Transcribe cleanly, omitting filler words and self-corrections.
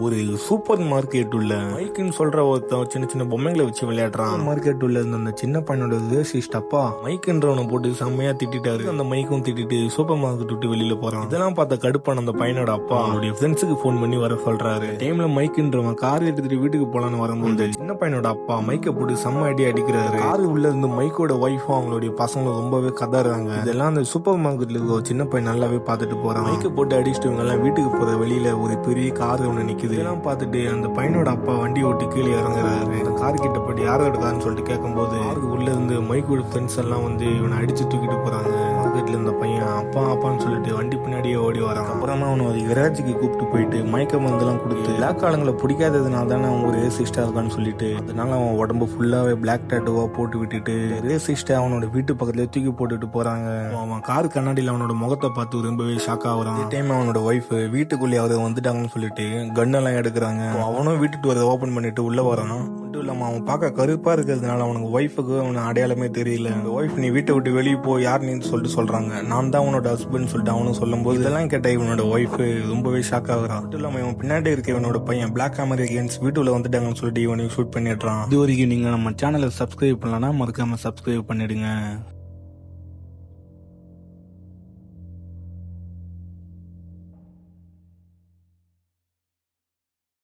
ஒரு super market உள்ள மைக்குன்னு சொல்ற ஒருத்தன் சின்ன சின்ன பொம்மைகளை வச்சு விளையாடுறான். மார்க்கெட் உள்ள இருந்த அந்த சின்ன பையனோட ரேசிஸ்ட் அப்பா மைக்குன்றவனை போட்டு செம்மையா திட்டாரு. அந்த மைக்கும் திட்டிட்டு சூப்பர் மார்க்கெட் விட்டு வெளியில போறான். இதெல்லாம் பார்த்த கடுப்பான அந்த பையனோட அப்பா அவருடைய ஃப்ரெண்ட்ஸுக்கு போன் பண்ணி வர சொல்றாரு. டைம்ல மைக்குன்றவன் கார் எடுத்துட்டு வீட்டுக்கு போலான்னு வரும்போது சின்ன பையனோட அப்பா மைக்கை போட்டு செம்ம அடி அடிக்கிறாரு. காரு உள்ள இருந்து மைக்கோட ஒய்ஃபும் அவங்களுடைய பசங்களும் ரொம்பவே கதறாங்க. இதெல்லாம் அந்த சூப்பர் மார்க்கெட்ல இருக்க ஒரு சின்ன பையன் நல்லாவே பார்த்துட்டு போறான். மைக்கை போட்டு அடிச்சுட்டு இவங்க எல்லாம் வீட்டுக்கு போற வெளியில ஒரு பெரிய கார் ஒண்ணு நிக்குது. இதெல்லாம் பார்த்துட்டு அந்த பையனோட அப்பா வண்டி ஓட்டி கீழே இறங்குறாரு. அந்த கார் கிட்ட போயிட்டு யாரும் எடுக்கான்னு சொல்லிட்டு கேட்கும்போது உள்ள இருந்து மைக்கோட ஃப்ரெண்ட்ஸ் எல்லாம் வந்து இவனை அடிச்சு தூக்கிட்டு போறாங்க. மார்க்கெட்ல இருந்த பையன் அப்பா அப்பான்னு சொல்லிட்டு வண்டி பின்னாடியே ஓடி வரான். அப்புறமா அவனை ஒரு கராஜுக்கு கூப்பிட்டு போயிட்டு மயக்க மருந்தெல்லாம் கொடுத்து பிளாக் ஆளுங்களை பிடிக்காததுனால தானே அவன் ஒரு ரேசிஸ்டா இருக்கான்னு சொல்லிட்டு அதனால அவன் உடம்பு ஃபுல்லாவே பிளாக் டாட்டுவா போட்டு விட்டுட்டு ரேசிஸ்டா அவனோட வீட்டு பக்கத்துல தூக்கி போட்டுட்டு போறாங்க. அவன் கார் கண்ணாடியில் அவனோட முகத்தை பார்த்து ரொம்பவே ஷாக் ஆகுறான். டைம் அவனோட ஒய்ஃப் வீட்டுக்குள்ளே அவரை வந்துட்டாங்கன்னு சொல்லிட்டு கன்னெல்லாம் எடுக்கிறாங்க. அவனும் வீட்டுக்கு வரதை ஓபன் பண்ணிட்டு உள்ள வரான். மட்டும் இல்லாம அவன் பார்க்க கருப்பா இருக்கிறதுனால அவனுக்கு ஒய்ஃபுக்கு அவன அடையாளமே தெரியல. ஒய்ஃப் நீ வீட்டை விட்டு வெளியே போய் யார் நீன்னு சொல்லிட்டு சொல்றாங்க. நான் தான் உன்னோட ஹஸ்பண்ட் சொல்லிட்டு அவனும் சொல்லும் போது இதெல்லாம் கேட்ட இவனோட ஒய்ஃப் ரொம்பவே ஷாக் ஆகுறான். மட்டும் இல்லாம இவன் பின்னாடி இருக்க இவனோட பையன் பிளாக் அமெரிக்கன்ஸ் வீட்டுல வந்துட்டாங்கன்னு சொல்லிட்டு இவனையும் ஷூட் பண்ணிடுறான். இது வரைக்கும் நீங்க நம்ம சேனலை சப்ஸ்கிரைப் பண்ணலன்னா மறக்காம சப்ஸ்கிரைப் பண்ணிடுங்க.